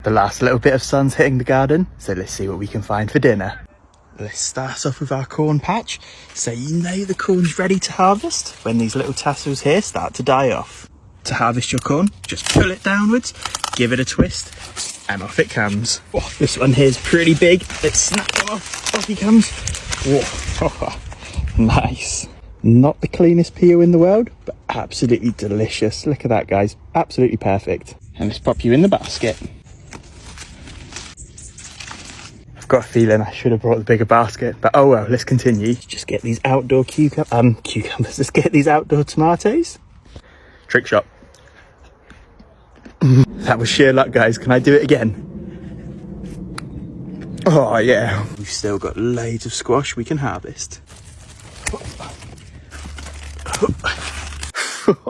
The last little bit of sun's hitting the garden, so let's see what we can find for dinner. Let's start off with our corn patch. So you know the corn's ready to harvest when these little tassels here start to die off. To harvest your corn, just pull it downwards, give it a twist, and off it comes. Oh, this one here is pretty big. Let's snap him off. Off he comes. Whoa. Nice. Not the cleanest peel in the world, but absolutely delicious. Look at that, guys. Absolutely perfect. And let's pop you in the basket. I've got a feeling I should have brought the bigger basket, but oh well, let's continue. Just get these outdoor cucumbers. Let's get these outdoor tomatoes. Trick shot. That was sheer luck, guys. Can I do it again? Oh yeah. We've still got loads of squash we can harvest.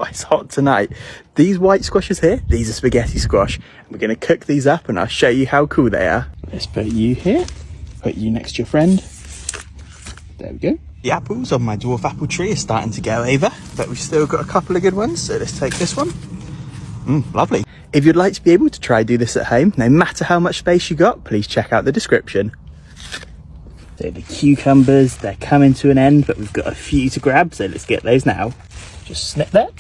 It's hot tonight. These white squashes here, these are spaghetti squash. We're going to cook these up and I'll show you how cool they are. Let's put you here, put you next to your friend. There we go. The apples on my dwarf apple tree are starting to go over, but we've still got a couple of good ones, so let's take this one. Lovely. If you'd like to be able to try do this at home, no matter how much space you got, please check out the description. So the cucumbers, they're coming to an end, but we've got a few to grab, so let's get those now. Just snip that.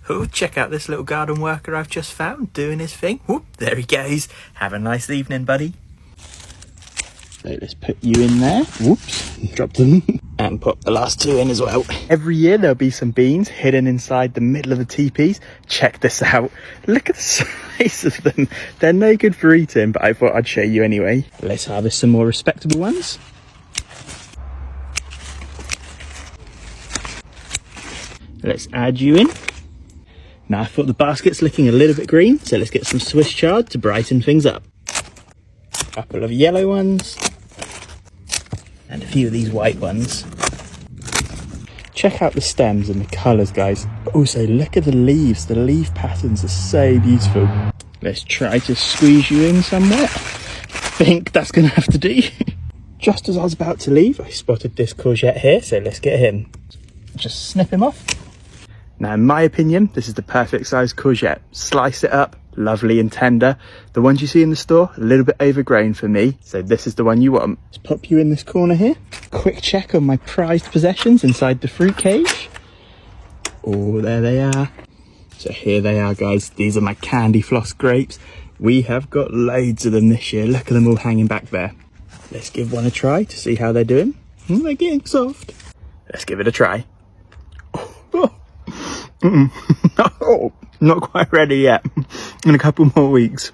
Oh, check out this little garden worker I've just found doing his thing. Whoop, there he goes. Have a nice evening, buddy. So let's put you in there. Whoops, dropped them. And pop the last two in as well. Every year there'll be some beans hidden inside the middle of the teepees. Check this out. Look at the size of them. They're no good for eating, but I thought I'd show you anyway. Let's harvest some more respectable ones. Let's add you in. Now I thought the basket's looking a little bit green, so let's get some Swiss chard to brighten things up. A couple of yellow ones. And a few of these white ones. Check out the stems and the colours, guys. But also look at the leaves. The leaf patterns are so beautiful. Let's try to squeeze you in somewhere. I think that's going to have to do. Just as I was about to leave, I spotted this courgette here, so let's get him. Just snip him off. Now, in my opinion, this is the perfect size courgette. Slice it up, lovely and tender. The ones you see in the store, a little bit overgrown for me, so this is the one you want. Let's pop you in this corner here. Quick check on my prized possessions inside the fruit cage. Oh, there they are. So here they are, guys. These are my candy floss grapes. We have got loads of them this year. Look at them all hanging back there. Let's give one a try to see how they're doing. They're getting soft. Let's give it a try. Oh, not quite ready yet. In a couple more weeks.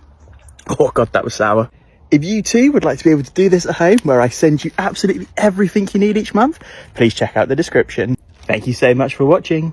Oh god, that was sour. If you too would like to be able to do this at home, where I send you absolutely everything you need each month, please check out the description. Thank you so much for watching.